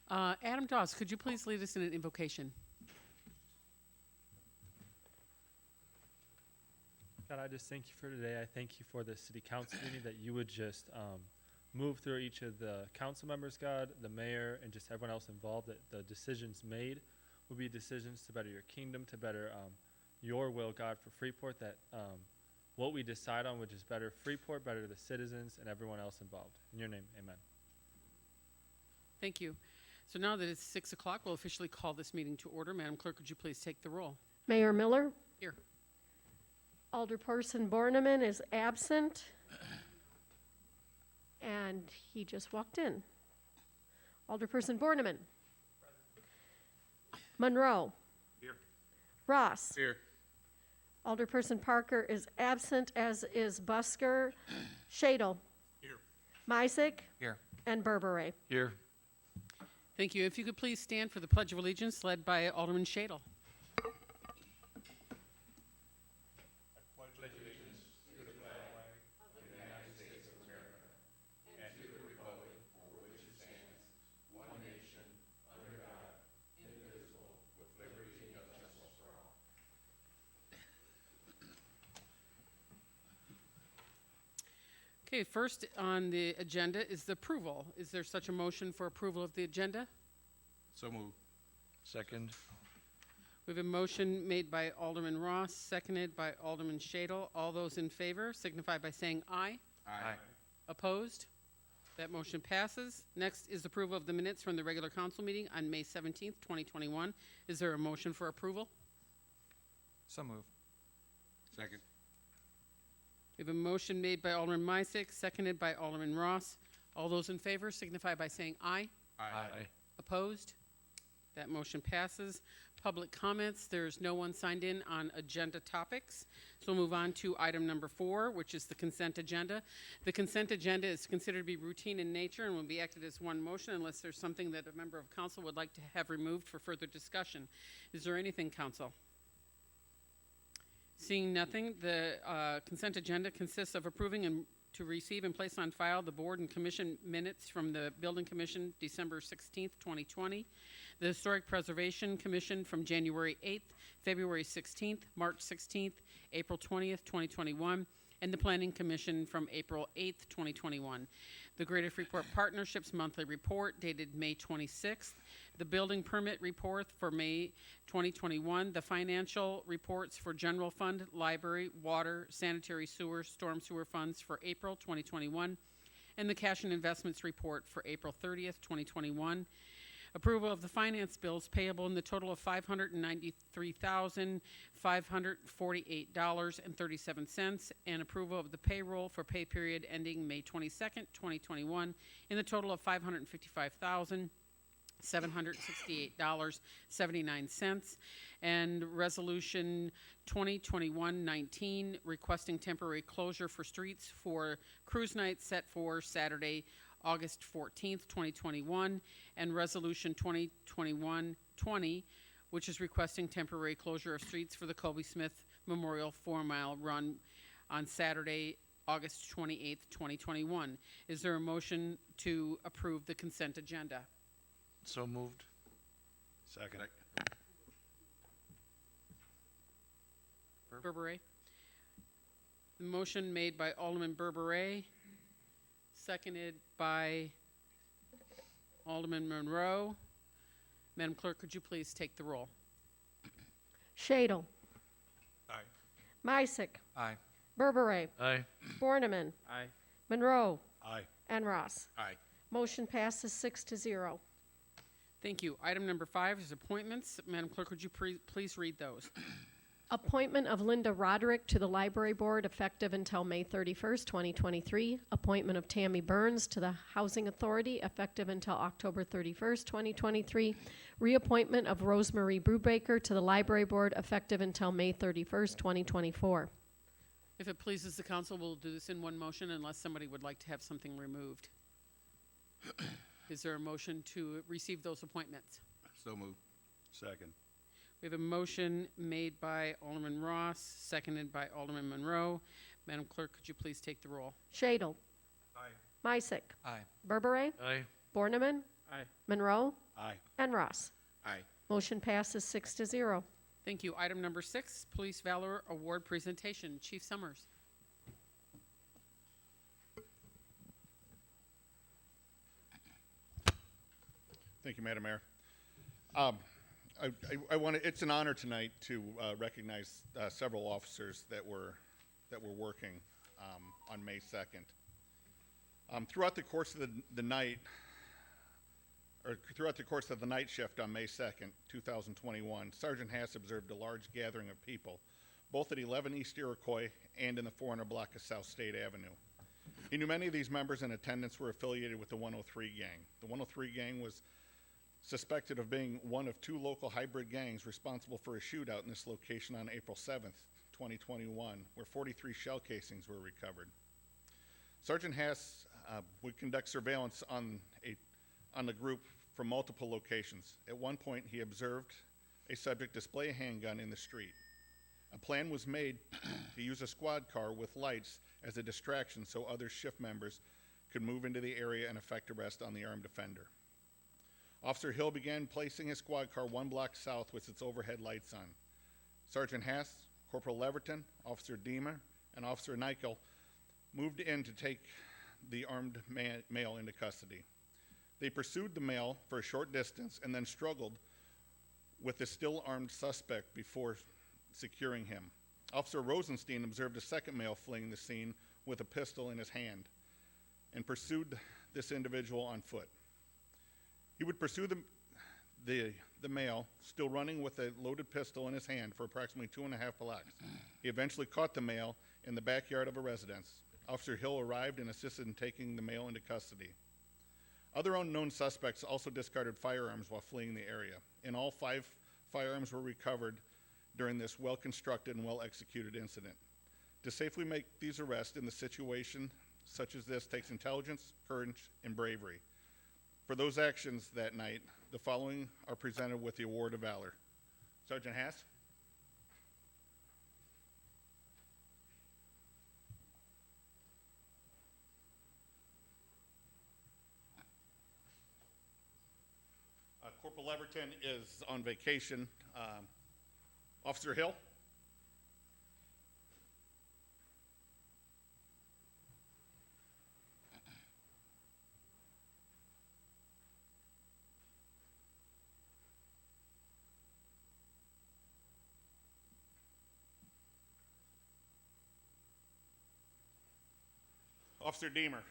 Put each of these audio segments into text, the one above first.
Adam Dawes, could you please lead us in an invocation? God, I just thank you for today. I thank you for the city council meeting, that you would just move through each of the council members, God, the mayor, and just everyone else involved, that the decisions made will be decisions to better your kingdom, to better your will, God, for Freeport, that what we decide on would just better Freeport, better the citizens, and everyone else involved. In your name, amen. Thank you. So now that it's 6 o'clock, we'll officially call this meeting to order. Madam Clerk, would you please take the roll? Mayor Miller? Here. Alderperson Borneman is absent. And he just walked in. Alderperson Borneman. Monroe. Here. Ross. Here. Alderperson Parker is absent, as is Busker. Shadle. Here. Mysick. Here. And Berberet. Here. Thank you. If you could please stand for the Pledge of Allegiance, led by Alderman Shadle. Okay, first on the agenda is the approval. Is there such a motion for approval of the agenda? So moved. Second. We have a motion made by Alderman Ross, seconded by Alderman Shadle. All those in favor signify by saying aye. Aye. Opposed? That motion passes. Next is approval of the minutes from the regular council meeting on May 17th, 2021. Is there a motion for approval? So moved. Second. We have a motion made by Alderman Mysick, seconded by Alderman Ross. All those in favor signify by saying aye. Aye. Opposed? That motion passes. Public comments. There's no one signed in on agenda topics. So we'll move on to item number 4, which is the consent agenda. The consent agenda is considered to be routine in nature and will be acted as one motion unless there's something that a member of council would like to have removed for further discussion. Is there anything, council? Seeing nothing, the consent agenda consists of approving and to receive and place on file the board and commission minutes from the Building Commission December 16th, 2020, the Historic Preservation Commission from January 8th, February 16th, March 16th, April 20th, 2021, and the Planning Commission from April 8th, 2021. The Greater Freeport Partnerships Monthly Report dated May 26th, the Building Permit Report for May 2021, the Financial Reports for General Fund, Library, Water, Sanitary Sewer, Storm Sewer Funds for April 2021, and the Cash and Investments Report for April 30th, 2021. Approval of the finance bills payable in the total of $593,548.37, and approval of the payroll for pay period ending May 22nd, 2021, in the total of $555,768.79, and Resolution 2021-19 requesting temporary closure for streets for cruise nights set for Saturday, August 14th, 2021, and Resolution 2021-20, which is requesting temporary closure of streets for the Colby Smith Memorial 4-mile run on Saturday, August 28th, 2021. Is there a motion to approve the consent agenda? So moved. Second. Berberet. The motion made by Alderman Berberet, seconded by Alderman Monroe. Madam Clerk, could you please take the roll? Shadle. Aye. Mysick. Aye. Berberet. Aye. Borneman. Aye. Monroe. Aye. And Ross. Aye. Motion passes 6-0. Thank you. Item number 5 is appointments. Madam Clerk, would you please read those? Appointment of Linda Roderick to the Library Board effective until May 31st, 2023. Appointment of Tammy Burns to the Housing Authority effective until October 31st, 2023. Reappointment of Rosemarie Brubaker to the Library Board effective until May 31st, 2024. If it pleases the council, we'll do this in one motion unless somebody would like to have something removed. Is there a motion to receive those appointments? So moved. Second. We have a motion made by Alderman Ross, seconded by Alderman Monroe. Madam Clerk, could you please take the roll? Shadle. Aye. Mysick. Aye. Berberet. Aye. Borneman. Aye. Monroe, Aye. and Ross. Aye. Motion passes 6-0. Thank you. Item number 6, Police Valor Award Presentation. Chief Summers. Thank you, Madam Mayor. It's an honor tonight to recognize several officers that were working on May 2nd. Throughout the course of the night, or throughout the course of the night shift on May 2nd, 2021, Sergeant Hass observed a large gathering of people, both at 11 East Iroquois and in the 400 block of South State Avenue. He knew many of these members in attendance were affiliated with the 103 gang. The 103 gang was suspected of being one of 2 local hybrid gangs responsible for a shootout in this location on April 7th, 2021, where 43 shell casings were recovered. Sergeant Hass would conduct surveillance on the group from multiple locations. At one point, he observed a subject display a handgun in the street. A plan was made to use a squad car with lights as a distraction so other shift members could move into the area and effect arrest on the armed offender. Officer Hill began placing his squad car 1 block south with its overhead lights on. Sergeant Hass, Corporal Leverton, Officer Deemer, and Officer Nichol moved in to take the armed male into custody. They pursued the male for a short distance and then struggled with the still armed suspect before securing him. Officer Rosenstein observed a second male fleeing the scene with a pistol in his hand and pursued this individual on foot. He would pursue the male, still running with a loaded pistol in his hand, for approximately 2.5 blocks. He eventually caught the male in the backyard of a residence. Officer Hill arrived and assisted in taking the male into custody. Other unknown suspects also discarded firearms while fleeing the area. In all, 5 firearms were recovered during this well-constructed and well-executed incident. To safely make these arrests in the situation such as this takes intelligence, courage, and bravery. For those actions that night, the following are presented with the Award of Valor. Sergeant Hass. Corporal Leverton is on vacation. Officer Hill. Officer Deemer.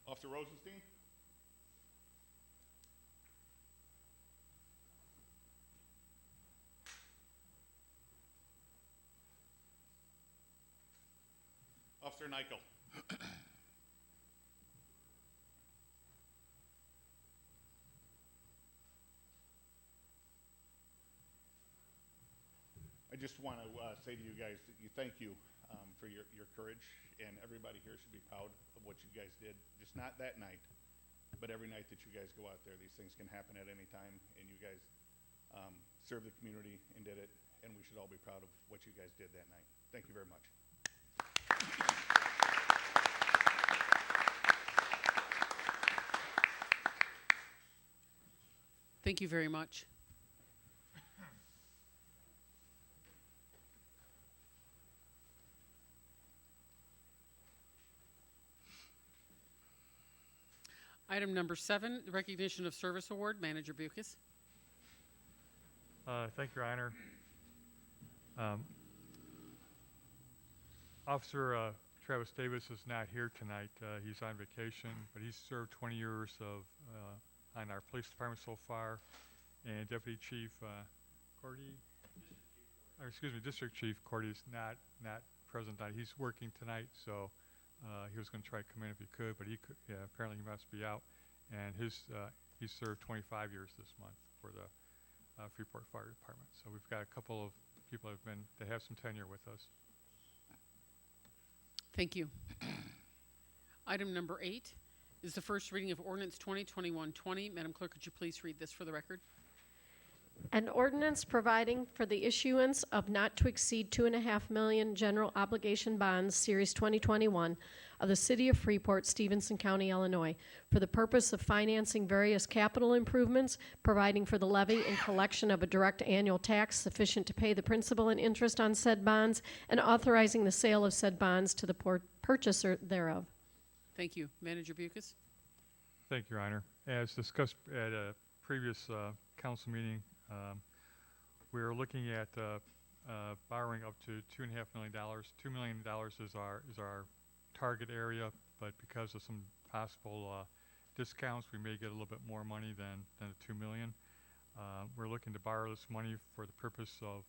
Officer Rosenstein. Officer Nichol. I just want to say to you guys that thank you for your courage, and everybody here should be proud of what you guys did. Just not that night, but every night that you guys go out there. These things can happen at any time, and you guys served the community and did it, and we should all be proud of what you guys did that night. Thank you very much. Thank you very much. Item number 7, the Recognition of Service Award, Manager Bucus. Thank you, Your Honor. Officer Travis Davis is not here tonight. He's on vacation, but he's served 20 years on our police department so far. And Deputy Chief District Chief Cordy's not present tonight. He's working tonight, so he was going to try to come in if he could, but apparently he must be out. And he served 25 years this month for the Freeport Fire Department. So we've got a couple of people that have some tenure with us. Thank you. Item number 8 is the first reading of ordinance 2021-20. Madam Clerk, could you please read this for the record? An ordinance providing for the issuance of not to exceed 2.5 million general obligation bonds, Series 2021, of the City of Freeport, Stevenson County, Illinois, for the purpose of financing various capital improvements, providing for the levy and collection of a direct annual tax sufficient to pay the principal and interest on said bonds, and authorizing the sale of said bonds to the purchaser thereof. Thank you. Manager Bucus? Thank you, Your Honor. As discussed at a previous council meeting, we are looking at borrowing up to $2.5 million. $2 million is our target area, but because of some possible discounts, we may get a little bit more money than the $2 million. We're looking to borrow this money for the purpose of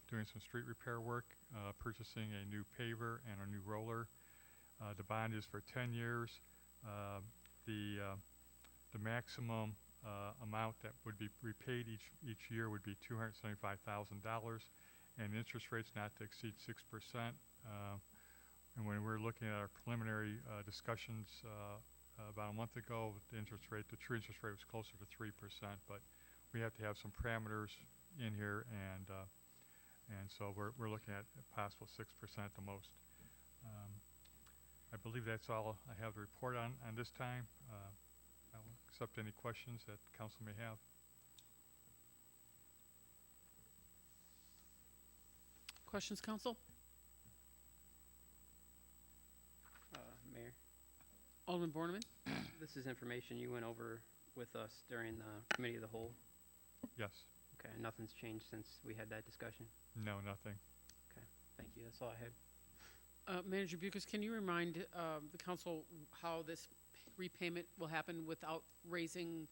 doing some street repair work, purchasing a new paver and a new roller. The bond is for 10 years. The maximum amount that would be repaid each year would be $275,000, and interest rates not to exceed 6%. And when we're looking at our preliminary discussions about a month ago, the true interest rate was closer to 3%, but we have to have some parameters in here, and so we're looking at a possible 6% at the most. I believe that's all I have to report on this time. I will accept any questions that the council may have. Questions, council? Mayor, Alderman Borneman? this is information you went over with us during the committee of the whole. Yes. Okay, nothing's changed since we had that discussion. No, nothing. Thank you. That's all I had. Manager Bucus, can you remind the council how this repayment will happen without raising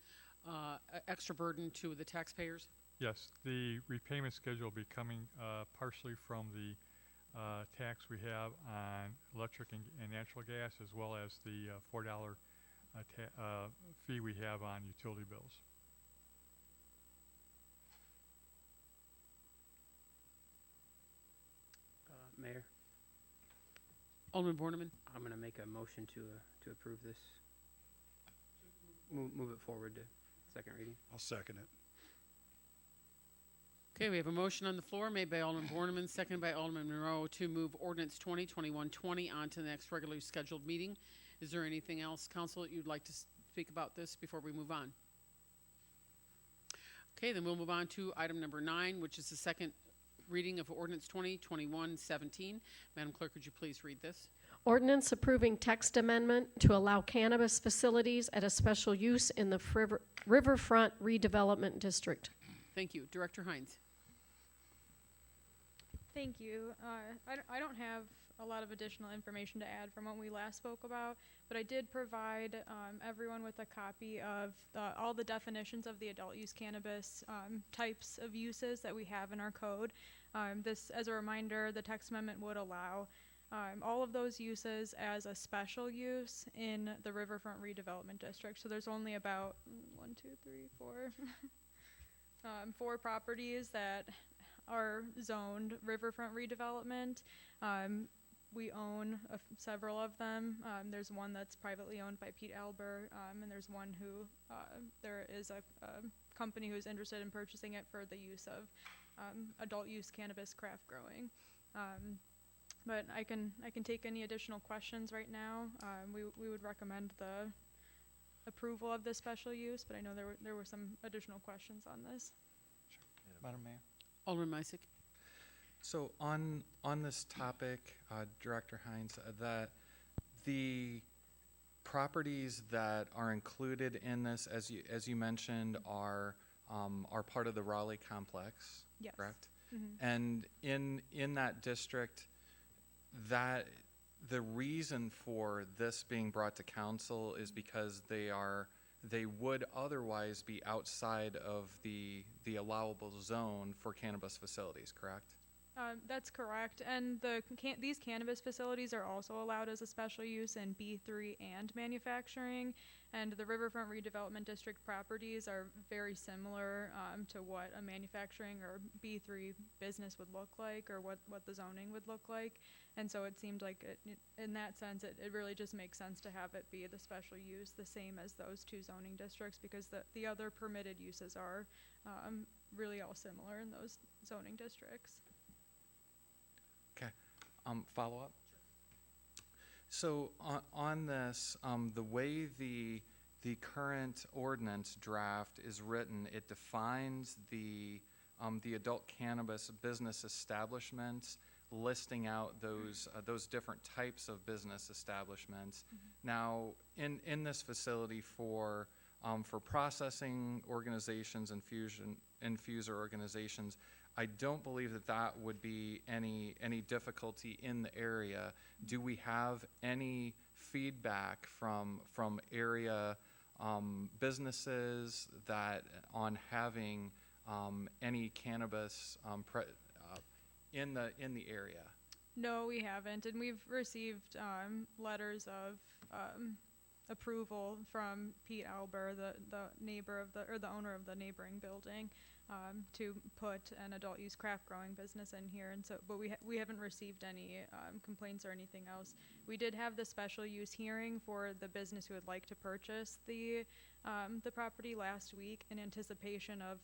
extra burden to the taxpayers? Yes, the repayment schedule will be coming partially from the tax we have on electric and natural gas, as well as the $4 fee we have on utility bills. Mayor, Alderman Borneman? I'm going to make a motion to approve this. Move it forward to second reading. I'll second it. Okay, we have a motion on the floor made by Alderman Borneman, seconded by Alderman Monroe to move ordinance 2021-20 on to the next regularly scheduled meeting. Is there anything else, council, that you'd like to speak about this before we move on? Okay, then we'll move on to item number 9, which is the second reading of ordinance 2021-17. Madam Clerk, would you please read this? Ordinance approving text amendment to allow cannabis facilities at a special use in the Riverfront Redevelopment District. Thank you. Director Hines. Thank you. I don't have a lot of additional information to add from what we last spoke about, but I did provide everyone with a copy of all the definitions of the adult use cannabis types of uses that we have in our code. This, as a reminder, the text amendment would allow all of those uses as a special use in the Riverfront Redevelopment District. So there's only about 4 properties that are zoned Riverfront Redevelopment. We own several of them. There's one that's privately owned by Pete Albert, and there's one who there is a company who is interested in purchasing it for the use of adult use cannabis craft growing. But I can take any additional questions right now. We would recommend the approval of this special use, but I know there were some additional questions on this. Madam Mayor. Alderman Misick. So on this topic, Director Hines, that the properties that are included in this, as you mentioned, are part of the Raleigh complex, Yes. correct? Mm-hmm. And in that district, that the reason for this being brought to council is because they would otherwise be outside of the allowable zone for cannabis facilities, correct? That's correct, and these cannabis facilities are also allowed as a special use in B3 and manufacturing, and the Riverfront Redevelopment District properties are very similar to what a manufacturing or B3 business would look like, or what the zoning would look like, and so it seemed like in that sense it really just makes sense to have it be the special use, the same as those 2 zoning districts, because the other permitted uses are really all similar in those zoning districts. Okay. Follow up? So on this, the way the current ordinance draft is written, it defines the adult cannabis business establishments, listing out those different types of business establishments. Now, in this facility for processing organizations, infuser organizations, I don't believe that would be any difficulty in the area. Do we have any feedback from area businesses that on having any cannabis in the area? No, we haven't, and we've received letters of approval from Pete Alber, the neighbor of the owner of the neighboring building, to put an adult use craft growing business in here, and so, but we haven't received any complaints or anything else. We did have the special use hearing for the business who would like to purchase the property last week in anticipation of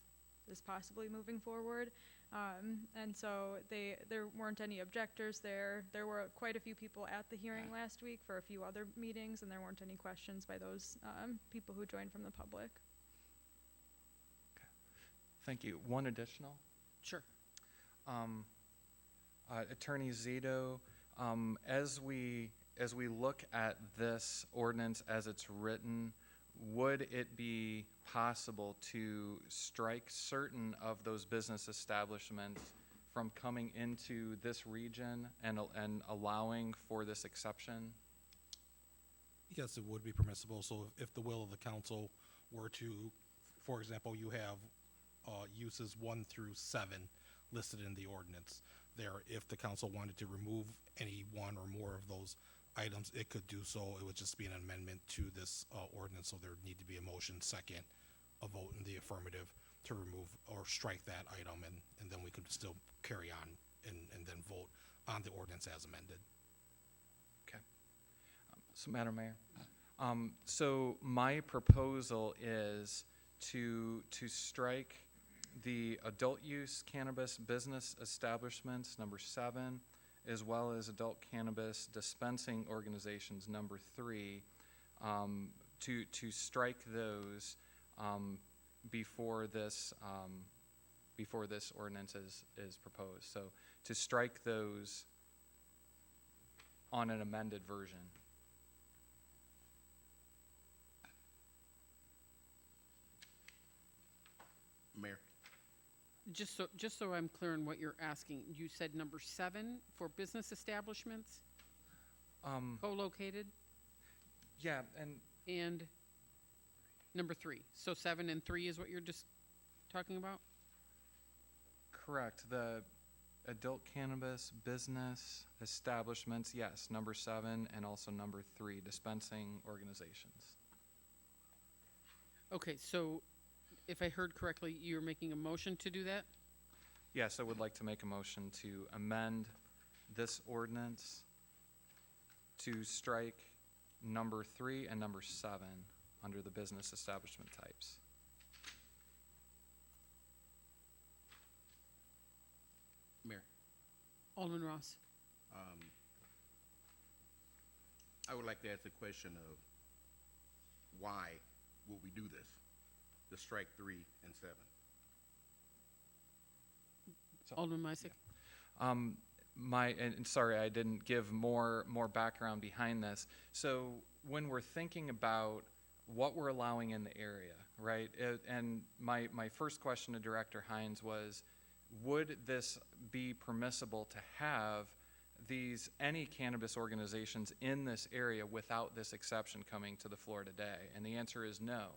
this possibly moving forward. And so there weren't any objectors there. There were quite a few people at the hearing last week for a few other meetings, and there weren't any questions by those people who joined from the public. Thank you. One additional? Sure. Attorney Zito, as we look at this ordinance as it's written, would it be possible to strike certain of those business establishments from coming into this region and allowing for this exception? Yes, it would be permissible. So if the will of the council were to, for example, you have uses 1 through 7 listed in the ordinance there. If the council wanted to remove any one or more of those items, it could do so. It would just be an amendment to this ordinance, so there would need to be a motion, second, a vote in the affirmative to remove or strike that item, and then we could still carry on and then vote on the ordinance as amended. Okay. So, Madam Mayor, so my proposal is to strike the adult use cannabis business establishments, number 7, as well as adult cannabis dispensing organizations, number 3, to strike those before this ordinance is proposed. So to strike those on an amended version. Mayor? Just so I'm clear on what you're asking, you said number 7 for business establishments, co-located, Yeah, and number 3. So 7 and 3 is what you're just talking about? correct. The adult cannabis business establishments, yes, number 7, and also number 3, dispensing organizations. Okay, so if I heard correctly, you're making a motion to do that? Yes, I would like to make a motion to amend this ordinance to strike number 3 and number 7 under the business establishment types. Mayor? Alderman Ross. I would like to ask a question of why would we do this? To strike 3 and 7. Alderman Meisick. And sorry, I didn't give more background behind this. So when we're thinking about what we're allowing in the area, right? And my first question to Director Hines was, would this be permissible to have any cannabis organizations in this area without this exception coming to the floor today? And the answer is no.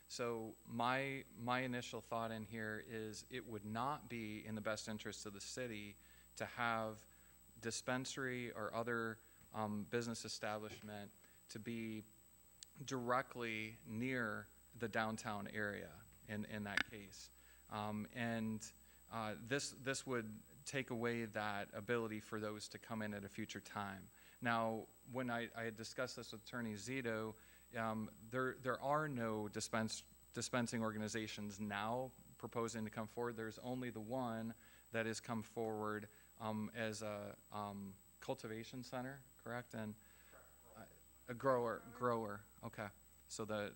So my initial thought in here is it would not be in the best interest of the city to have dispensary or other business establishment to be directly near the downtown area in that case. This would take away that ability for those to come in at a future time. Now, when I had discussed this with Attorney Zito, there are no dispensing organizations now proposing to come forward. There's only the one that has come forward as a cultivation center, correct? And a grower, okay. So the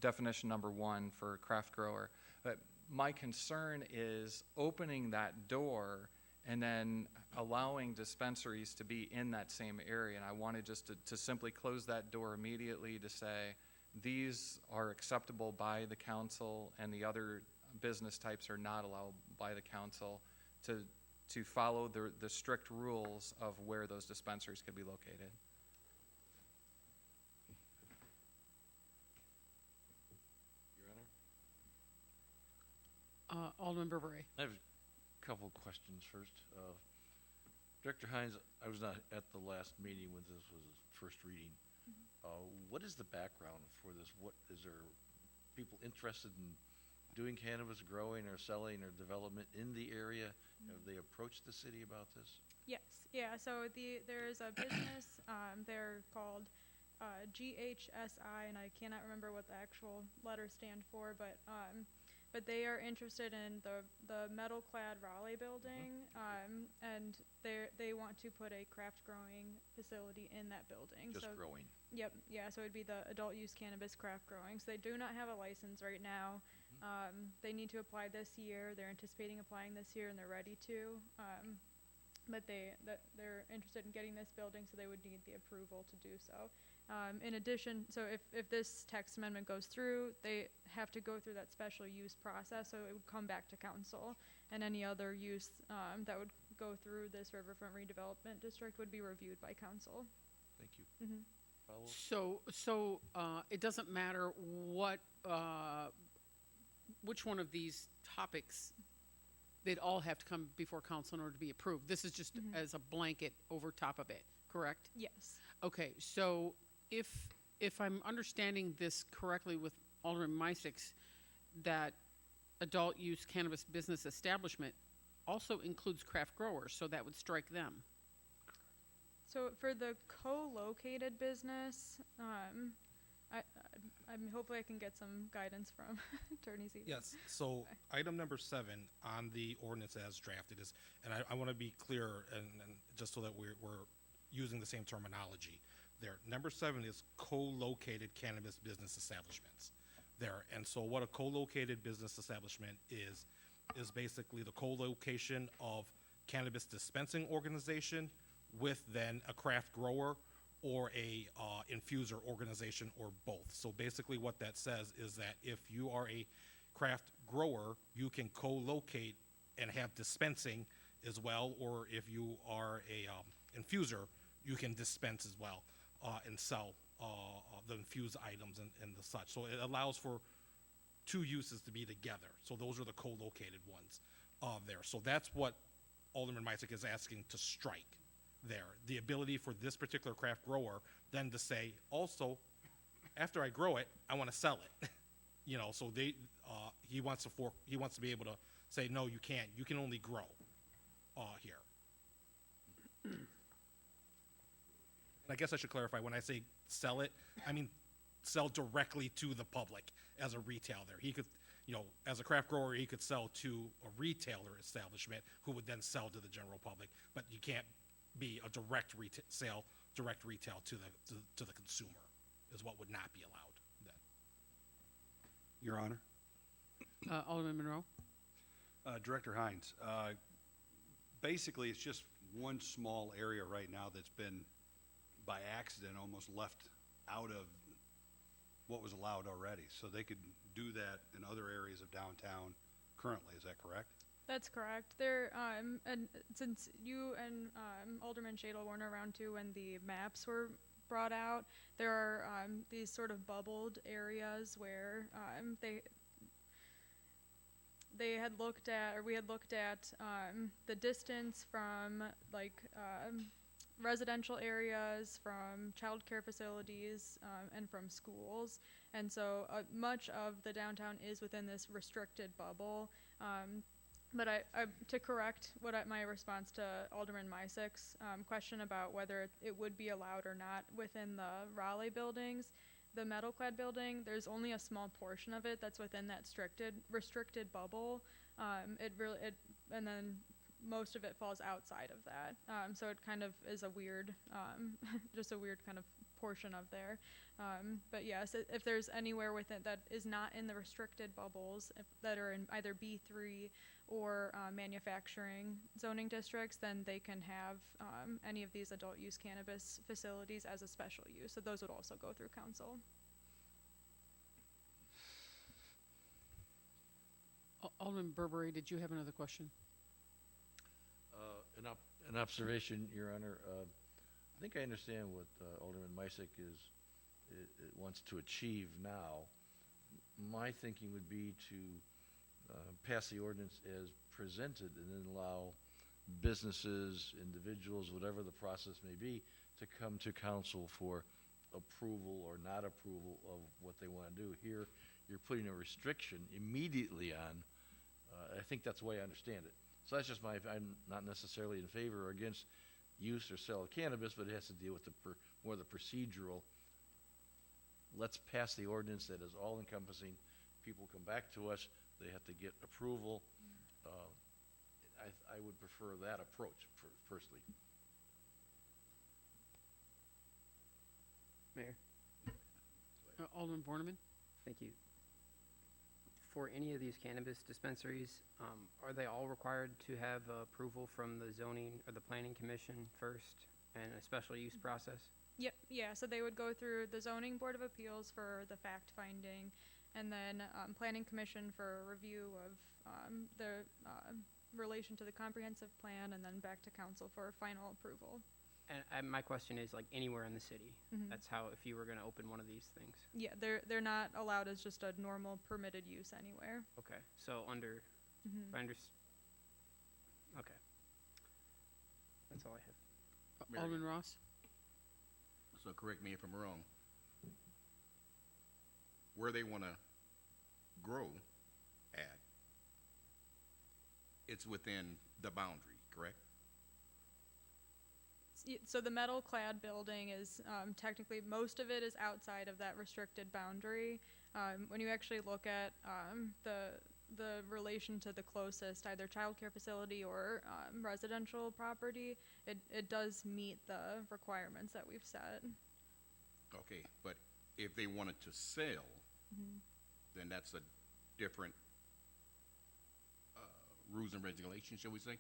definition number one for craft grower. But my concern is opening that door and then allowing dispensaries to be in that same area. And I wanted just to simply close that door immediately to say, these are acceptable by the council and the other business types are not allowed by the council, to follow the strict rules of where those dispensaries could be located. Your Honor? Alderman Burberry. I have a couple of questions first. Director Hines, I was not at the last meeting when this was first reading. What is the background for this? What is there people interested in doing cannabis growing or selling or development in the area? Have they approached the city about this? Yes, yeah, so there's a business, they're called GHSI, and I cannot remember what the actual letters stand for, but they are interested in the metal-clad Raleigh building, and they want to put a craft growing facility in that building. Just so, growing. Yep, yeah, so it'd be the adult use cannabis craft growing. So they do not have a license right now. They need to apply this year. They're anticipating applying this year, and they're ready to. But they're interested in getting this building, so they would need the approval to do so. In addition, so if this text amendment goes through, they have to go through that special use process, so it would come back to council, and any other use that would go through this Riverfront Redevelopment District would be reviewed by council. Thank you. Mhm. Follow? So it doesn't matter which one of these topics, they'd all have to come before council in order to be approved. This is just as a blanket over top of it, correct? Yes. Okay, so if I'm understanding this correctly with Alderman Meisex, that adult use cannabis business establishment also includes craft growers, so that would strike them. So for the co-located business, hopefully I can get some guidance from Attorney Zevon. Yes, so item number 7 on the ordinance as drafted is, and I want to be clear, and just so that we're using the same terminology there. Number 7 is co-located cannabis business establishments there. And so what a co-located business establishment is basically the co-location of cannabis dispensing organization with then a craft grower or a infuser organization or both. So basically what that says is that if you are a craft grower, you can co-locate and have dispensing as well, or if you are a infuser, you can dispense as well and sell the infused items and the such. So it allows for two uses to be together. So those are the co-located ones there. So that's what Alderman Meiseck is asking to strike there. The ability for this particular craft grower then to say, also, after I grow it, I want to sell it. You know, so he wants to be able to say, no, you can't. You can only grow here. And I guess I should clarify, when I say sell it, I mean sell directly to the public as a retailer. He could, you know, as a craft grower, he could sell to a retailer establishment who would then sell to the general public, but you can't be a direct retail to the consumer is what would not be allowed then. Your Honor. Alderman Monroe? Director Hines, basically it's just one small area right now that's been by accident almost left out of what was allowed already. So they could do that in other areas of downtown currently, is that correct? That's correct. There, and since you and Alderman Shadle weren't around too when the maps were brought out, there are these sort of bubbled areas where they had looked at, or we had looked at the distance from like residential areas, from childcare facilities, and from schools. And so much of the downtown is within this restricted bubble. But to correct my response to Alderman Meiseck's question about whether it would be allowed or not within the Raleigh buildings, the metal clad building, there's only a small portion of it that's within that restricted bubble. And then most of it falls outside of that. So it kind of is a weird, just a weird kind of portion of there. But yes, if there's anywhere within that is not in the restricted bubbles, that are in either B3 or manufacturing zoning districts, then they can have any of these adult use cannabis facilities as a special use. So those would also go through council. Alderman Burberry, did you have another question? An observation, Your Honor. I think I understand what Alderman Misick wants to achieve now. My thinking would be to pass the ordinance as presented and then allow businesses, individuals, whatever the process may be, to come to council for approval or not approval of what they want to do. Here, you're putting a restriction immediately on. I think that's the way I understand it. So that's just I'm not necessarily in favor or against use or sale of cannabis, but it has to deal with more the procedural. Let's pass the ordinance that is all encompassing. People come back to us, they have to get approval. I would prefer that approach firstly. Mayor, Alderman Borneman? thank you. For any of these cannabis dispensaries, are they all required to have approval from the zoning or the planning commission first and a special use process? Yep, yeah, so they would go through the zoning board of appeals for the fact finding, and then planning commission for a review of the relation to the comprehensive plan, and then back to council for final approval. And my question is, like, anywhere in the city. Mhm. That's how, if you were going to open one of these things. Yeah, they're not allowed as just a normal permitted use anywhere. Okay, so under, Mhm. if I okay. That's all I have. Mary. Alderman Ross? So correct me if I'm wrong. Where they want to grow at, it's within the boundary, correct? So the metal clad building is technically, most of it is outside of that restricted boundary. When you actually look at the relation to the closest either childcare facility or residential property, it does meet the requirements that we've set. Okay, but if they wanted to sell, then that's a different rules and regulations, shall we say?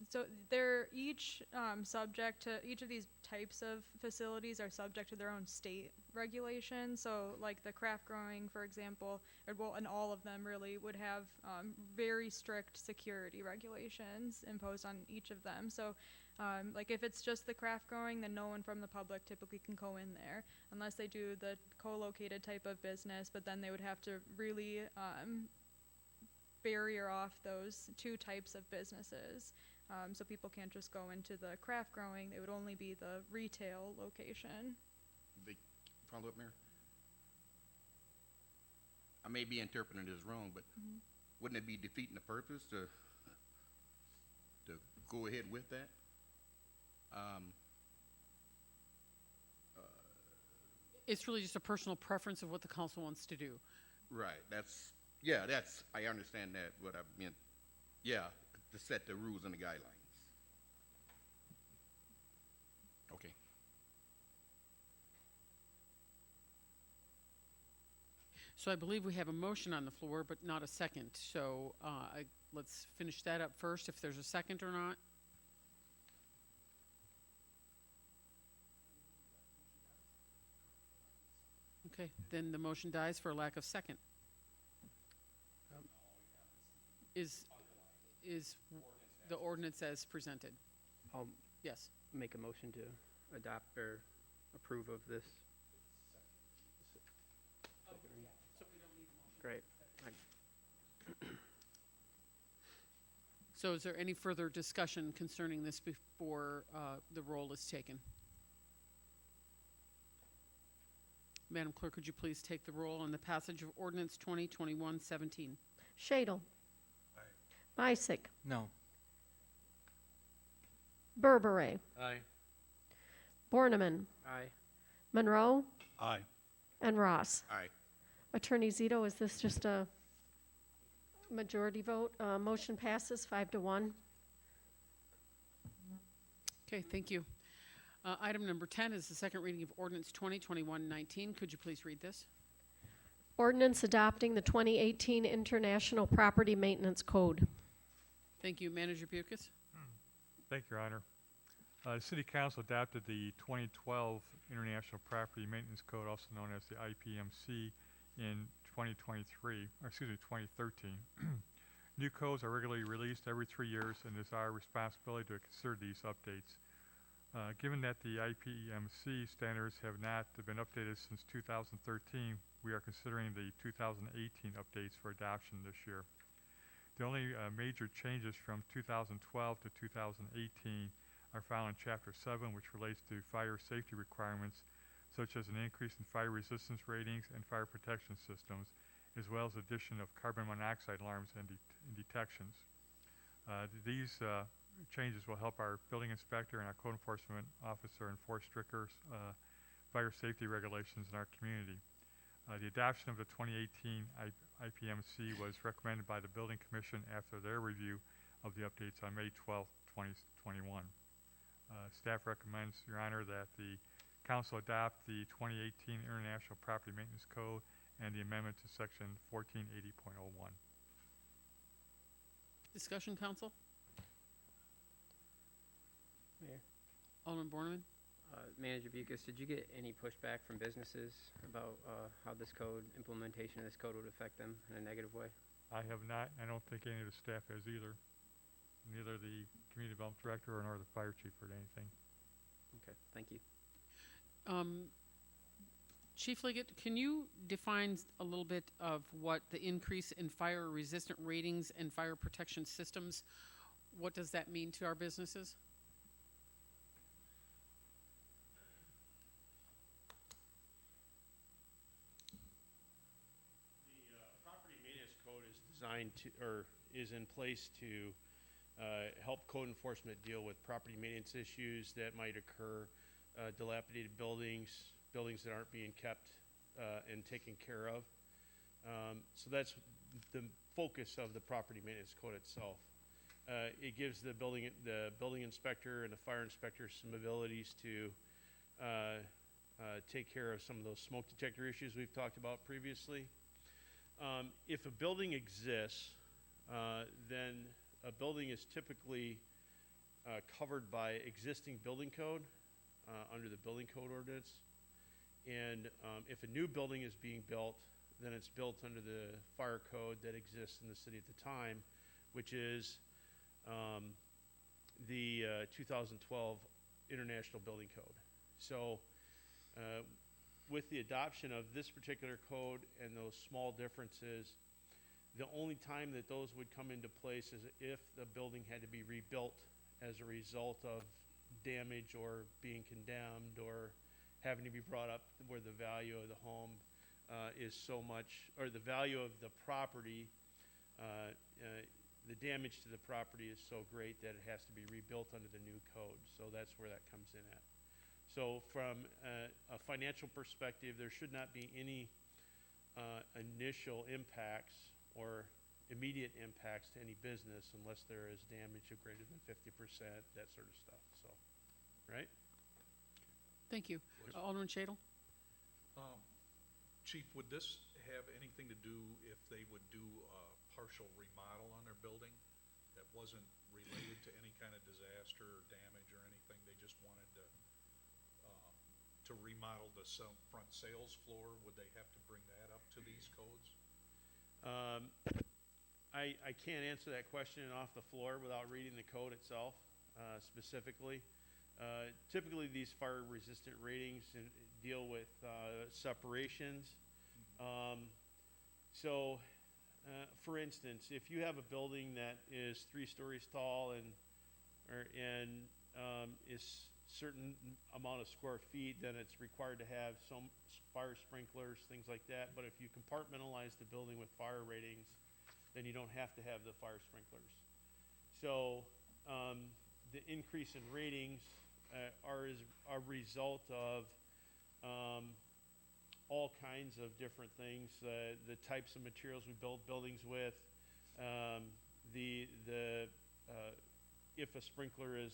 So they're each subject to, each of these types of facilities are subject to their own state regulations. So like the craft growing, for example, and all of them really would have very strict security regulations imposed on each of them. So like if it's just the craft growing, then no one from the public typically can go in there unless they do the co-located type of business, but then they would have to really barrier off those two types of businesses. So people can't just go into the craft growing, it would only be the retail location. They follow up, Mayor? I may be interpreting this wrong, but wouldn't it be defeating the purpose to go ahead with that? It's really just a personal preference of what the council wants to do. Right, I understand that, but I meant, to set the rules and the guidelines. Okay. So I believe we have a motion on the floor, but not a second. So let's finish that up first, if there's a second or not. Okay, then the motion dies for a lack of second. Is the ordinance as presented? I'll Yes. make a motion to adopt or approve of this. Great. So is there any further discussion concerning this before the roll is taken? Madam Clerk, would you please take the roll on the passage of ordinance 2021-17? Shadle. Misick. No. Burberry. Aye. Borneman. Aye. Monroe. Aye. And Ross. Aye. Attorney Zito, is this just a majority vote? Motion passes 5-1. Okay, thank you. Item number 10 is the second reading of ordinance 2021-19. Could you please read this? Ordinance adopting the 2018 International Property Maintenance Code. Thank you. Manager Bucus? Thank you, Your Honor. The City Council adopted the 2012 International Property Maintenance Code, also known as the IPMC, in 2013. New codes are regularly released every 3 years, and it is our responsibility to consider these updates. Given that the IPMC standards have not been updated since 2013, we are considering the 2018 updates for adoption this year. The only major changes from 2012 to 2018 are found in Chapter 7, which relates to fire safety requirements, such as an increase in fire resistance ratings and fire protection systems, as well as addition of carbon monoxide alarms and detections. These changes will help our building inspector and our code enforcement officer enforce stricter fire safety regulations in our community. The adoption of the 2018 IPMC was recommended by the Building Commission after their review of the updates on May 12, 2021. Staff recommends, Your Honor, that the Council adopt the 2018 International Property Maintenance Code and the amendment to Section 1480.01. Discussion, council? Mayor. Alderman Borneman? Manager Bucus, did you get any pushback from businesses about how this code, implementation of this code would affect them in a negative way? I have not. I don't think any of the staff has either. Neither the Community Development Director nor the Fire Chief heard anything. Okay, thank you. Chief Liggett, can you define a little bit of what the increase in fire resistant ratings and fire protection systems, what does that mean to our businesses? Property maintenance code is designed to, or is in place to help code enforcement deal with property maintenance issues that might occur, dilapidated buildings, buildings that aren't being kept and taken care of. So that's the focus of the property maintenance code itself. It gives the building inspector and the fire inspector some abilities to take care of some of those smoke detector issues we've talked about previously. If a building exists, then a building is typically covered by existing building code under the building code ordinance. And if a new building is being built, then it's built under the fire code that exists in the city at the time, which is the 2012 International Building Code. So with the adoption of this particular code and those small differences, the only time that those would come into place is if the building had to be rebuilt as a result of damage or being condemned or having to be brought up where the value of the home is so much, or the value of the property, the damage to the property is so great that it has to be rebuilt under the new code. So that's where that comes in at. So from a financial perspective, there should not be any initial impacts or immediate impacts to any business unless there is damage of greater than 50%, that sort of stuff. So, right? Thank you. Alderman Shadle? Chief, would this have anything to do if they would do a partial remodel on their building that wasn't related to any kind of disaster or damage or anything? They just wanted to remodel the front sales floor. Would they have to bring that up to these codes? I can't answer that question off the floor without reading the code itself specifically. Typically, these fire-resistant ratings deal with separations. So, for instance, if you have a building that is 3 stories tall and is certain amount of square feet, then it's required to have some fire sprinklers, things like that. But if you compartmentalize the building with fire ratings, then you don't have to have the fire sprinklers. So the increase in ratings are as a result of all kinds of different things, the types of materials we build buildings with, if a sprinkler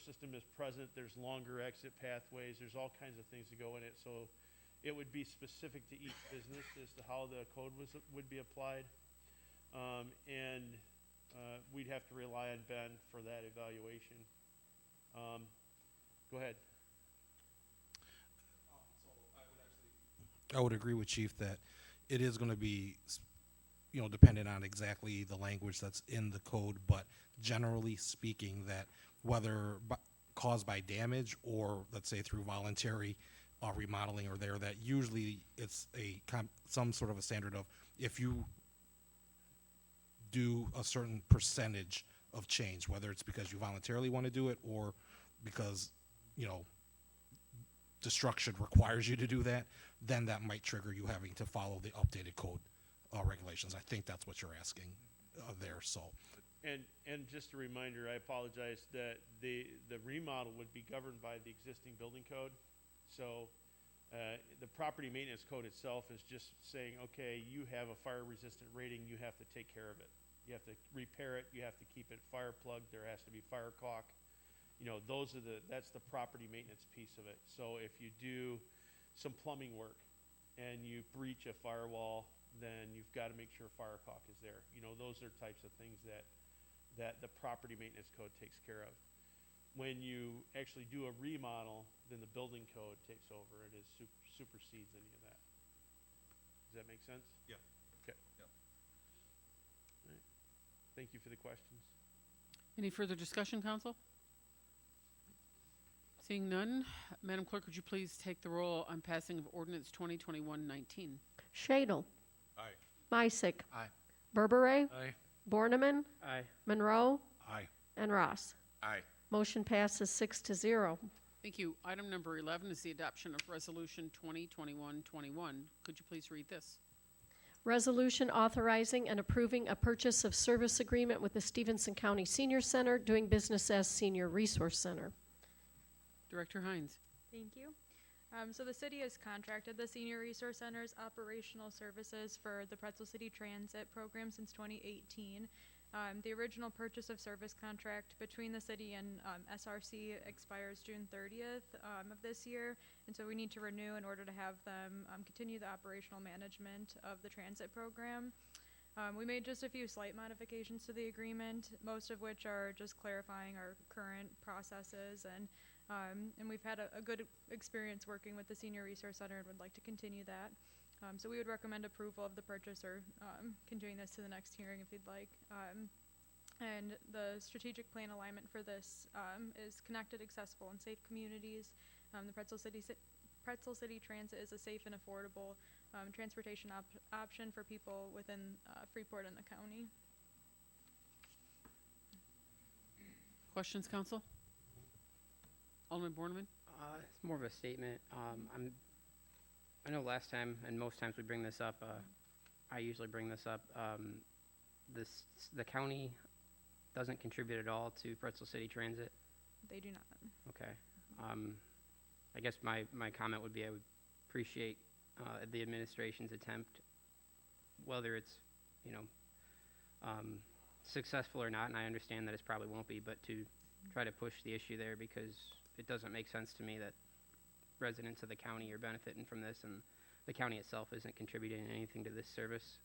system is present, there's longer exit pathways, there's all kinds of things that go in it, so it would be specific to each business as to how the code would be applied. We'd have to rely on Ben for that evaluation. Go ahead. I would agree with Chief that it is going to be, dependent on exactly the language that's in the code, but generally speaking, that whether caused by damage or, let's say, through voluntary remodeling or there, that usually it's some sort of a standard of if you do a certain percentage of change, whether it's because you voluntarily want to do it or because, destruction requires you to do that, then that might trigger you having to follow the updated code regulations. I think that's what you're asking there. So, and just a reminder, I apologize, that the remodel would be governed by the existing building code. So the property maintenance code itself is just saying, okay, you have a fire resistant rating, you have to take care of it. You have to repair it, you have to keep it fire plugged, there has to be fire caulk. That's the property maintenance piece of it. So if you do some plumbing work and you breach a firewall, then you've got to make sure fire caulk is there. Those are types of things that the property maintenance code takes care of. When you actually do a remodel, then the building code takes over and supersedes any of that. Does that make sense? Yeah. Okay. Yeah. All right. Thank you for the questions. Any further discussion, council? Seeing none, Madam Clerk, would you please take the roll on passing of ordinance 2021-19? Shadle. Aye. Meissick. Aye. Berbere. Aye. Borneman. Aye. Monroe. Aye. And Ross. Aye. Motion passes 6-0. Thank you. Item number 11 is the adoption of Resolution 2021-21. Could you please read this? Resolution authorizing and approving a purchase of service agreement with the Stevenson County Senior Center doing business as Senior Resource Center. Director Hines. Thank you. So the city has contracted the Senior Resource Center's operational services for the Pretzel City Transit program since 2018. The original purchase of service contract between the city and SRC expires June 30th of this year, and so we need to renew in order to have them continue the operational management of the transit program. We made just a few slight modifications to the agreement, most of which are just clarifying our current processes, and we've had a good experience working with the Senior Resource Center and would like to continue that. So we would recommend approval of the purchase or continuing this to the next hearing if you'd like. And the strategic plan alignment for this is connected, accessible, and safe communities. The Pretzel City Transit is a safe and affordable transportation option for people within Freeport and the county. Questions, council? Alderman Borneman? It's more of a statement. I know last time, and most times we bring this up, I usually bring this up, the county doesn't contribute at all to Pretzel City Transit? They do not. Okay. I guess my comment would be I would appreciate the administration's attempt, whether it's, successful or not, and I understand that it probably won't be, but to try to push the issue there, because it doesn't make sense to me that residents of the county are benefiting from this and the county itself isn't contributing anything to this service.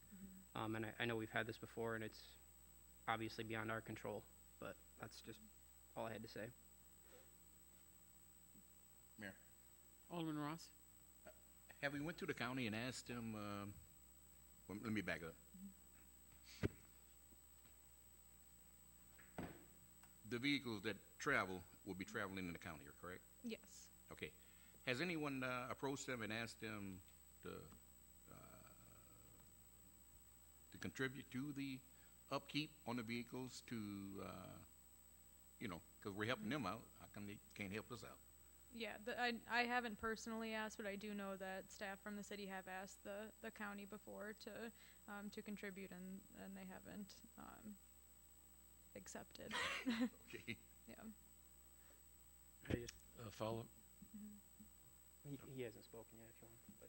And I know we've had this before and it's obviously beyond our control, but that's just all I had to say. Mayor, Alderman Ross? have we went to the county and asked them, well, let me back up. The vehicles that travel will be traveling in the county, correct? Yes. Okay. Has anyone approached them and asked them to contribute to the upkeep on the vehicles to, because we're helping them out, how come they can't help us out? Yeah, I haven't personally asked, but I do know that staff from the city have asked the county before to contribute, and they haven't accepted. Okay. Yeah. Follow-up? He hasn't spoken yet, if you want, but.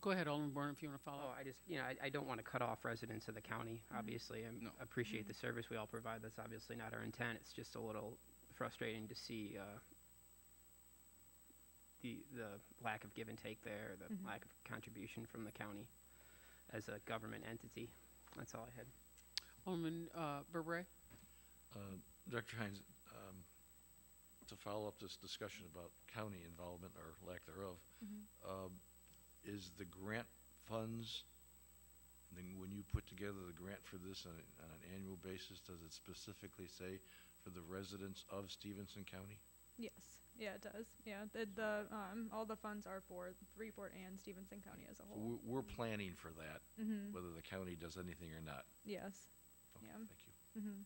Go ahead, Alderman Bourne, if you want to follow Oh, up. I just, I don't want to cut off residents of the county, obviously. I No. appreciate the service we all provide. That's obviously not our intent. It's just a little frustrating to see the lack of give and take there, the lack of contribution from the county as a government entity. That's all I had. Alderman Berberet? Director Hines, to follow up this discussion about county involvement or lack thereof, is the grant funds, then when you put together the grant for this on an annual basis, does it specifically say for the residents of Stevenson County? Yes, yeah, it does. Yeah, all the funds are for Freeport and Stevenson County as a So whole. we're planning for that, Mm-hmm. whether the county does anything or not. Yes. Okay, Yeah. thank you. Mm-hmm.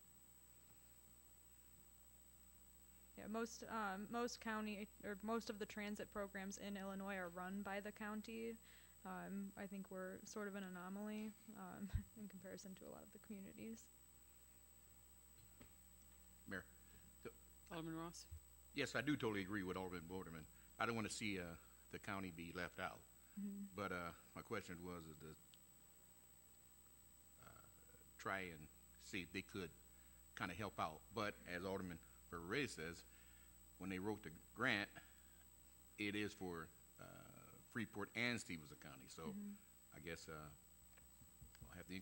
Yeah, most county or most of the transit programs in Illinois are run by the county. I think we're sort of an anomaly in comparison to a lot of the communities. Mayor? Alderman Ross? Yes, I do totally agree with Alderman Borderman. I don't want to see the county be left out. But my question was is to try and see if they could kind of help out. But as Alderman Beret says, when they wrote the grant, it is for Freeport and Stevenson County. So I guess I'll have to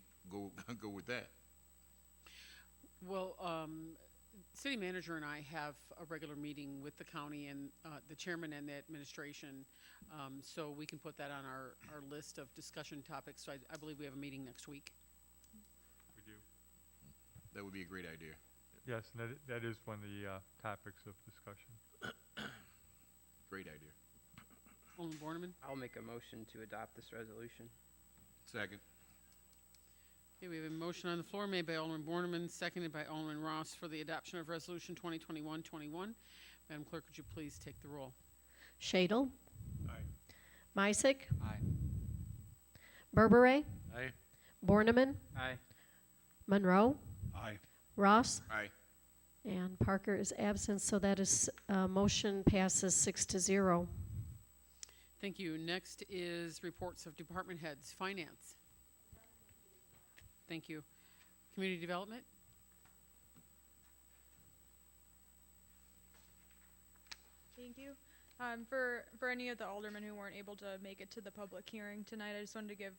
go with that. Well, city manager and I have a regular meeting with the county and the chairman and the administration, so we can put that on our list of discussion topics. So I believe we have a meeting next week. We do. That would be a great idea. Yes, and that is one of the topics of discussion. Great idea. Alderman Borneman? I'll make a motion to adopt this resolution. Second. Okay, we have a motion on the floor made by Alderman Borneman, seconded by Alderman Ross for the adoption of Resolution 2021-21. Madam Clerk, would you please take the roll? Shadle? Aye. Misick? Aye. Berberet? Aye. Borneman? Aye. Monroe? Aye. Ross? Aye. And Parker is absent, so that is, motion passes 6-0. Thank you. Next is reports of department heads. Finance. Thank you. Community Development. Thank you. For any of the aldermen who weren't able to make it to the public hearing tonight, I just wanted to give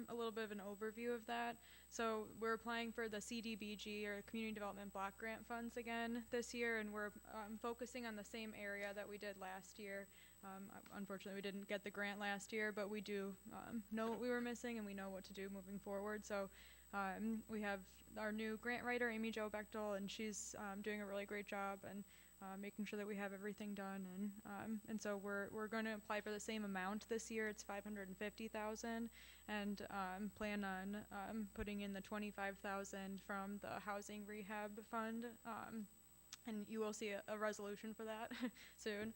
a little bit of an overview of that. So we're applying for the CDBG, or Community Development Block Grant funds, again this year, and we're focusing on the same area that we did last year. Unfortunately, we didn't get the grant last year, but we do know what we were missing, and we know what to do moving forward. So we have our new grant writer, Amy Jo Bechtel, and she's doing a really great job and making sure that we have everything done. And so we're going to apply for the same amount this year. It's $550,000, and plan on putting in the $25,000 from the housing rehab fund. And you will see a resolution for that soon.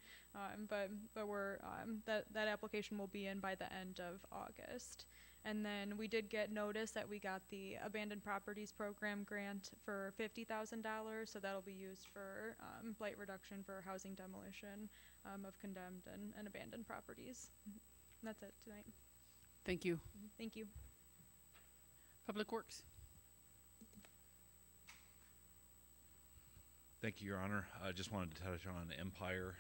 But we're that application will be in by the end of August. And then we did get notice that we got the Abandoned Properties Program grant for $50,000, so that'll be used for blight reduction for housing demolition of condemned and abandoned properties. And that's it tonight. Thank you. Thank you. Public Works. Thank you, Your Honor. I just wanted to touch on Empire.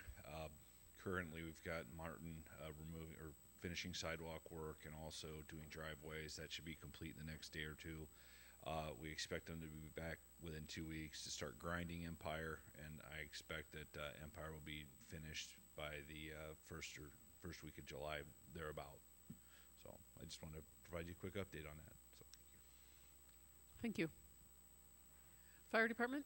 Currently, we've got Martin removing or finishing sidewalk work and also doing driveways. That should be complete in the next day or two. We expect them to be back within 2 weeks to start grinding Empire, and I expect that Empire will be finished by the first week of July, thereabout. So I just wanted to provide you a quick update on that. So Thank you. Fire Department.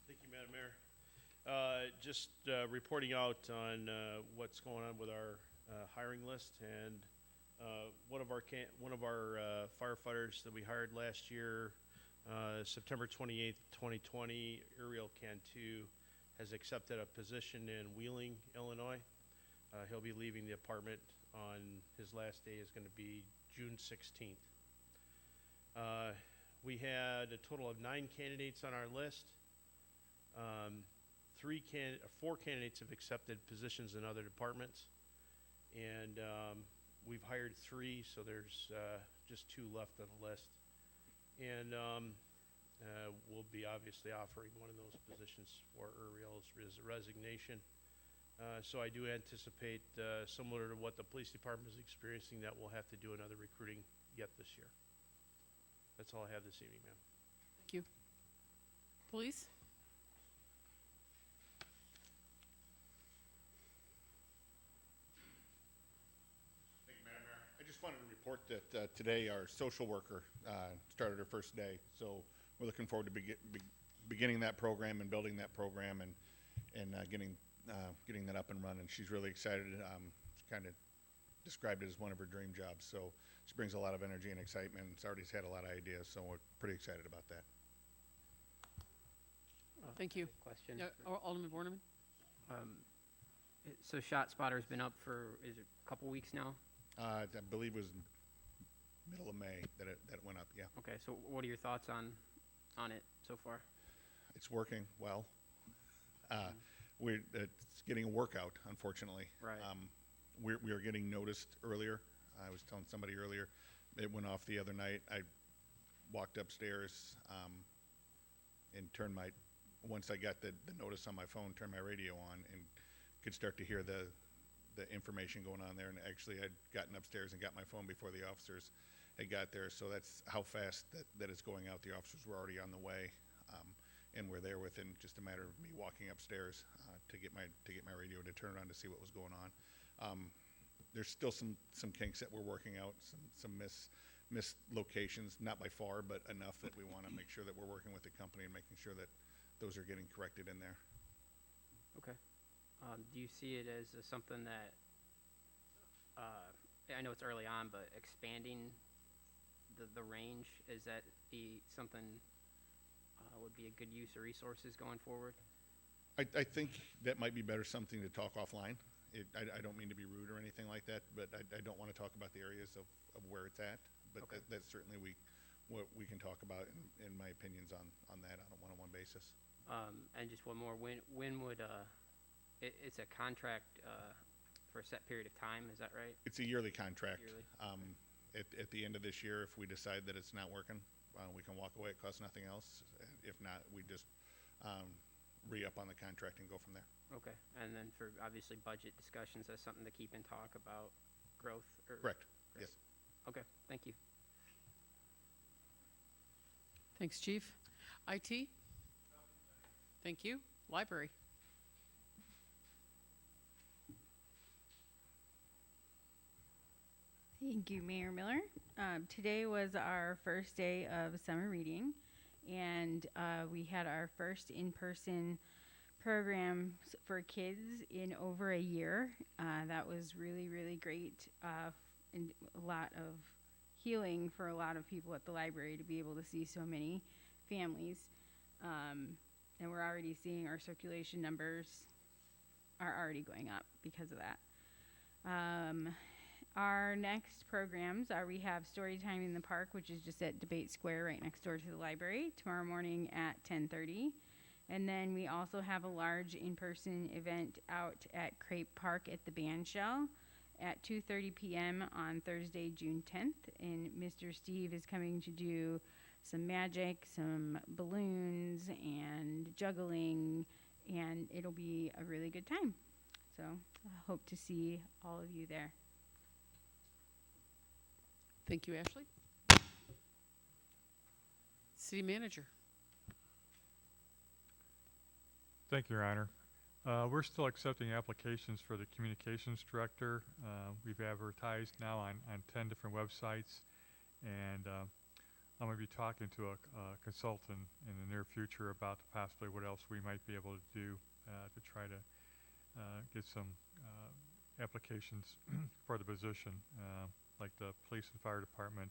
Thank you, Madam Mayor. Just reporting out on what's going on with our hiring list, and one of our firefighters that we hired last year, September 28th, 2020, Uriel Cantu, has accepted a position in Wheeling, Illinois. He'll be leaving the department on his last day is going to be June 16th. We had a total of 9 candidates on our list. 4 candidates have accepted positions in other departments, and we've hired 3, so there's just 2 left on the list. And we'll be obviously offering one of those positions for Uriel's resignation. So I do anticipate, similar to what the police department is experiencing, that we'll have to do another recruiting yet this year. That's all I have this evening, ma'am. Thank you. Police? Thank you, Madam Mayor. I just wanted to report that today our social worker started her first day. So we're looking forward to beginning that program and building that program and getting that up and running. She's really excited. She kind of described it as one of her dream jobs. So she brings a lot of energy and excitement. It's already had a lot of ideas, so we're pretty excited about that. Thank you. Question. Alderman Borneman? So Shot Spotter's been up for, is it a couple weeks now? I believe it was middle of May that it went up, yeah. Okay, so what are your thoughts on it so far? It's working well. It's getting a workout, unfortunately. Right. We are getting noticed earlier. I was telling somebody earlier, it went off the other night. I walked upstairs and once I got the notice on my phone, turned my radio on and could start to hear the information going on there. And actually, I'd gotten upstairs and got my phone before the officers had got there. So that's how fast that it's going out. The officers were already on the way. And we're there within just a matter of me walking upstairs to get my radio to turn it on to see what was going on. There's still some kinks that we're working out, some missed locations, not by far, but enough that we want to make sure that we're working with the company and making sure that those are getting corrected in there. Okay. Do you see it as something that, I know it's early on, but expanding the range, is that be something would be a good use of resources going forward? I think that might be better something to talk offline. I don't mean to be rude or anything like that, but I don't want to talk about the areas of where it's at. But Okay. that's certainly what we can talk about in my opinions on that on a one-on-one basis. And just one more, when would, it's a contract for a set period of time, is that right? It's a yearly contract. Yearly? At the end of this year, if we decide that it's not working, we can walk away. It costs nothing else. If not, we just re-up on the contract and go from there. Okay, and then for obviously budget discussions, that's something to keep in talk about growth? Correct. Great. Yes. Okay, thank you. Thanks, Chief. IT? Thank you. Library? Thank you, Mayor Miller. Today was our first day of summer reading, and we had our first in-person programs for kids in over a year. That was really, really great, and a lot of healing for a lot of people at the library to be able to see so many families. And we're already seeing our circulation numbers are already going up because of that. Our next programs are, we have story time in the park, which is just at Debate Square right next door to the library, tomorrow morning at 10:30. And then we also have a large in-person event out at Crape Park at the band shell at 2:30 p.m. on Thursday, June 10th. And Mr. Steve is coming to do some magic, some balloons, and juggling, and it'll be a really good time. So I hope to see all of you there. Thank you, Ashley. City Manager? Thank you, Your Honor. We're still accepting applications for the Communications Director. We've advertised now on 10 different websites, and I'm going to be talking to a consultant in the near future about possibly what else we might be able to do to try to get some applications for the position. Like the police and fire department,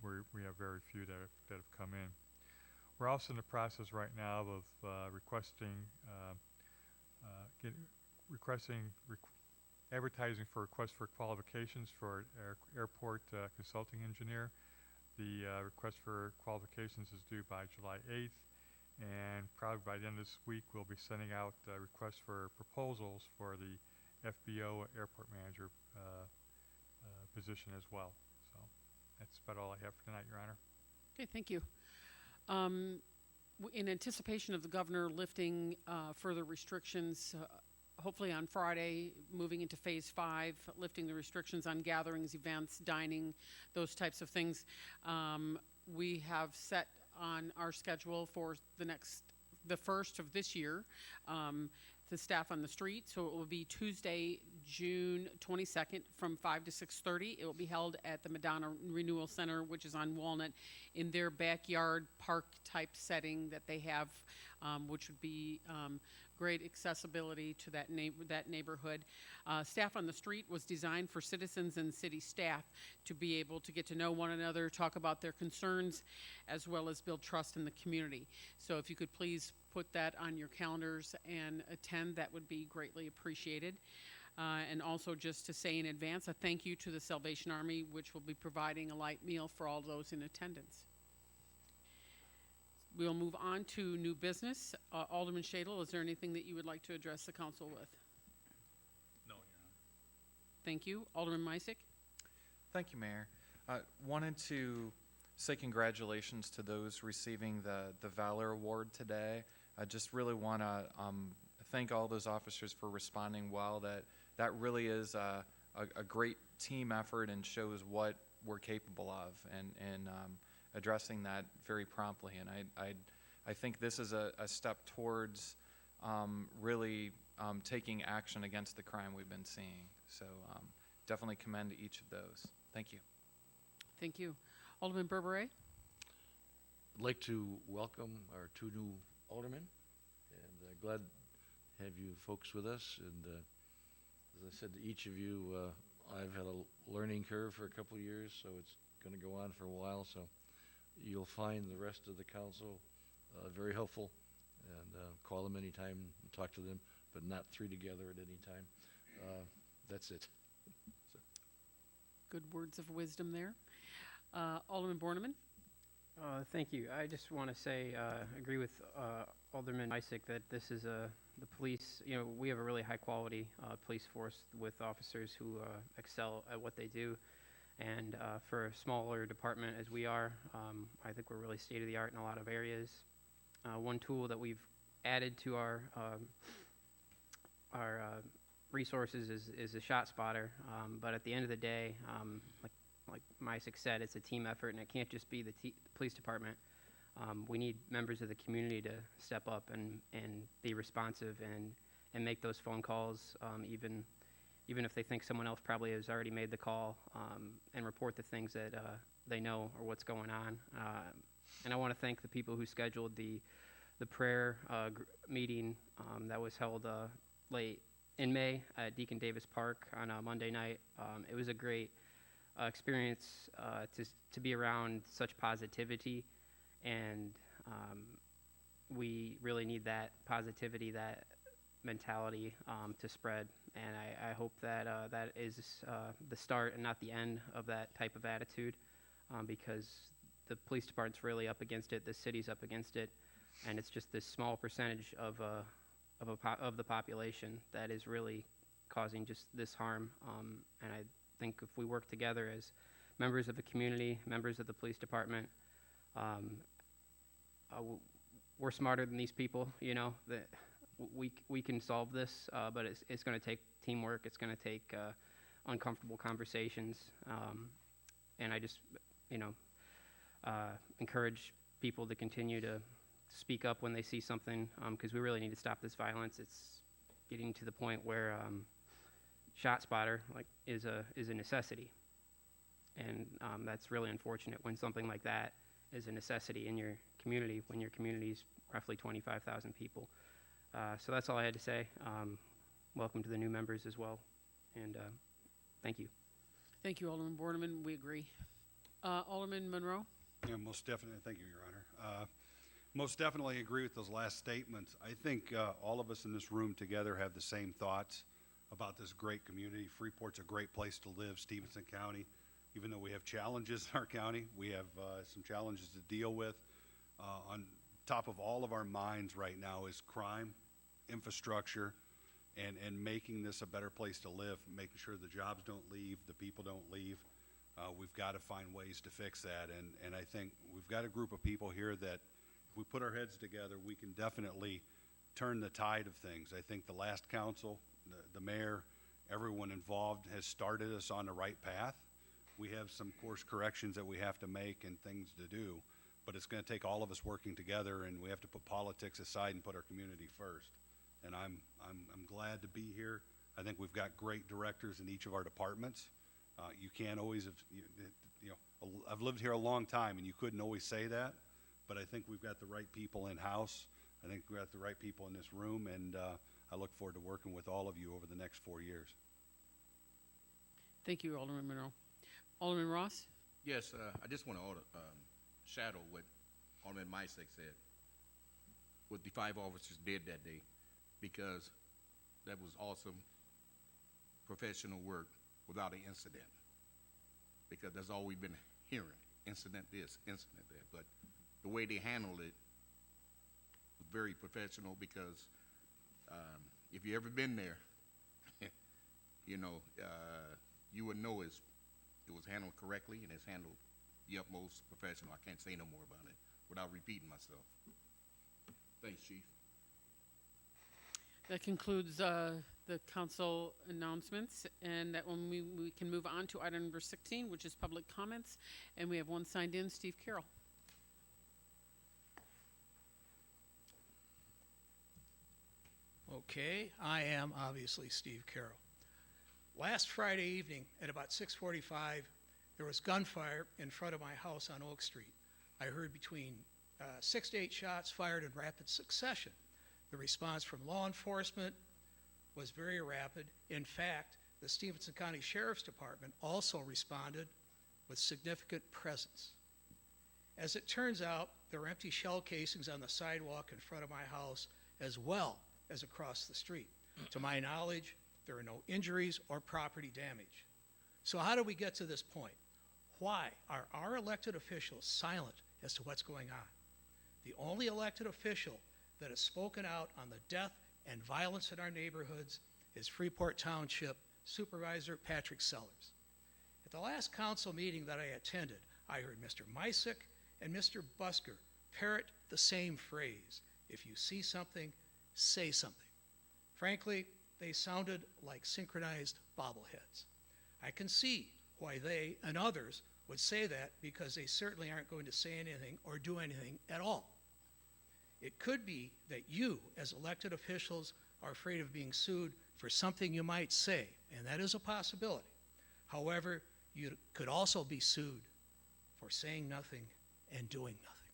we have very few that have come in. We're also in the process right now of advertising for requests for qualifications for our airport consulting engineer. The request for qualifications is due by July 8th, and probably by the end of this week, we'll be sending out requests for proposals for the FBO airport manager position as well. So that's about all I have for tonight, Your Honor. Okay, thank you. In anticipation of the governor lifting further restrictions, hopefully on Friday, moving into phase 5, lifting the restrictions on gatherings, events, dining, those types of things, we have set on our schedule for the first of this year, the Staff on the Street. So it will be Tuesday, June 22nd from 5 to 6:30. It will be held at the Madonna Renewal Center, which is on Walnut, in their backyard park type setting that they have, which would be great accessibility to that neighborhood. Staff on the Street was designed for citizens and city staff to be able to get to know one another, talk about their concerns, as well as build trust in the community. So if you could please put that on your calendars and attend, that would be greatly appreciated. And also just to say in advance, a thank you to the Salvation Army, which will be providing a light meal for all those in attendance. We'll move on to new business. Alderman Shadle, is there anything that you would like to address the council with? No, Your Honor. Thank you. Alderman Misick? Thank you, Mayor. Wanted to say congratulations to those receiving the Valor Award today. I just really want to thank all those officers for responding well. That really is a great team effort and shows what we're capable of, and addressing that very promptly. And I think this is a step towards really taking action against the crime we've been seeing. So definitely commend to each of those. Thank you. Thank you. Alderman Berberet? I'd like to welcome our 2 new aldermen, and glad to have you folks with us. And as I said to each of you, I've had a learning curve for a couple of years, so it's going to go on for a while. So you'll find the rest of the council very helpful, and call them anytime and talk to them, but not 3 together at any time. That's it. So. Good words of wisdom there. Alderman Borneman? Thank you. I just want to say, agree with Alderman Misick that this is the police, we have a really high quality police force with officers who excel at what they do. And for a smaller department as we are, I think we're really state of the art in a lot of areas. One tool that we've added to our resources is a shot spotter. But at the end of the day, like Misick said, it's a team effort, and it can't just be the police department. We need members of the community to step up and be responsive and make those phone calls, even if they think someone else probably has already made the call, and report the things that they know or what's going on. And I want to thank the people who scheduled the prayer meeting that was held late in May at Deacon Davis Park on a Monday night. It was a great experience to be around such positivity, and we really need that positivity, that mentality to spread. And I hope that that is the start and not the end of that type of attitude, because the police department's really up against it, the city's up against it, and it's just this small percentage of the population that is really causing just this harm. And I think if we work together as members of the community, members of the police department, we're smarter than these people, that we can solve this, but it's going to take teamwork. It's going to take uncomfortable conversations. And I just, encourage people to continue to speak up when they see something, because we really need to stop this violence. It's getting to the point where shot spotter is a necessity. And that's really unfortunate when something like that is a necessity in your community, when your community's roughly 25,000 people. So that's all I had to say. Welcome to the new members as well, and thank you. Thank you, Alderman Borneman. We agree. Alderman Monroe? Yeah, most definitely. Thank you, Your Honor. Most definitely agree with those last statements. I think all of us in this room together have the same thoughts about this great community. Freeport's a great place to live, Stevenson County, even though we have have challenges in our county. We have some challenges to deal with. On top of all of our minds right now is crime, infrastructure, and making this a better place to live, making sure the jobs don't leave, the people don't leave. We've got to find ways to fix that, and I think we've got a group of people here that if we put our heads together, we can definitely turn the tide of things. I think the last council, the mayor, everyone involved has started us on the right path. We have some course corrections that we have to make and things to do, but it's going to take all of us working together, and we have to put politics aside and put our community first. And I'm glad to be here. I think we've got great directors in each of our departments. You can't always, I've lived here a long time, and you couldn't always say that, but I think we've got the right people in-house. I think we've got the right people in this room, and I look forward to working with all of you over the next 4 years. Thank you, Alderman Monroe. Alderman Ross? Yes, I just want to shadow what Alderman Misick said, what the 5 officers did that day, because that was awesome professional work without an incident, because that's all we've been hearing, incident this, incident that, but the way they handled it was very professional, because if you ever been there, you would know it was handled correctly, and it's handled the utmost professional. I can't say no more about it without repeating myself. Thanks, Chief. That concludes the council announcements, and that when we can move on to item number 16, which is public comments, and we have one signed in, Steve Carroll. Okay, I am obviously Steve Carroll. Last Friday evening at about 6:45, there was gunfire in front of my house on Oak Street. I heard between 6 to 8 shots fired in rapid succession. The response from law enforcement was very rapid. In fact, the Stevenson County Sheriff's Department also responded with significant presence. As it turns out, there were empty shell casings on the sidewalk in front of my house as well as across the street. To my knowledge, there are no injuries or property damage. So how did we get to this point? Why are our elected officials silent as to what's going on? The only elected official that has spoken out on the death and violence in our neighborhoods is Freeport Township Supervisor Patrick Sellers. At the last council meeting that I attended, I heard Mr. Misick and Mr. Busker parrot the same phrase: if you see something, say something. Frankly, they sounded like synchronized bobbleheads. I can see why they and others would say that, because they certainly aren't going to say anything or do anything at all. It could be that you, as elected officials, are afraid of being sued for something you might say, and that is a possibility. However, you could also be sued for saying nothing and doing nothing.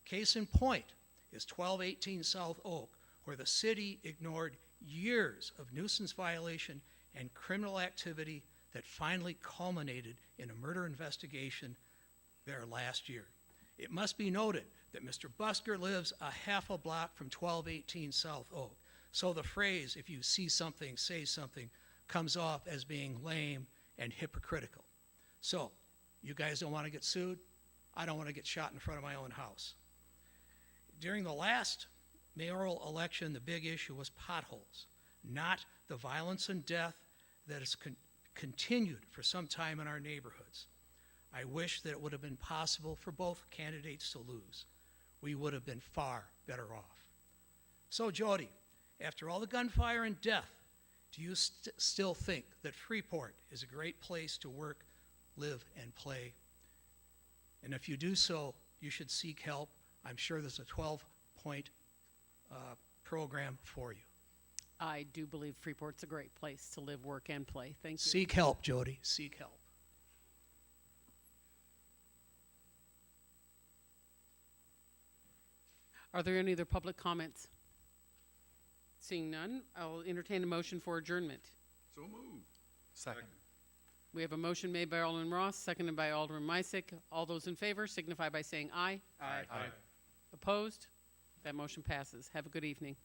Case in point is 1218 South Oak, where the city ignored years of nuisance violation and criminal activity that finally culminated in a murder investigation there last year. It must be noted that Mr. Busker lives a half a block from 1218 South Oak, so the phrase, if you see something, say something, comes off as being lame and hypocritical. So, you guys don't want to get sued? I don't want to get shot in front of my own house. During the last mayoral election, the big issue was potholes, not the violence and death that has continued for some time in our neighborhoods. I wish that it would have been possible for both candidates to lose. We would have been far better off. So, Jody, after all the gunfire and death, do you still think that Freeport is a great place to work, live, and play? And if you do so, you should seek help. I'm sure there's a 12-point program for you. I do believe Freeport's a great place to live, work, and play. Thank you. Seek help, Jody. Seek help. Are there any other public comments? Seeing none, I'll entertain a motion for adjournment. So moved. Second. We have a motion made by Alderman Ross, seconded by Alderman Misick. All those in favor signify by saying aye. Aye. Opposed? That motion passes. Have a good evening.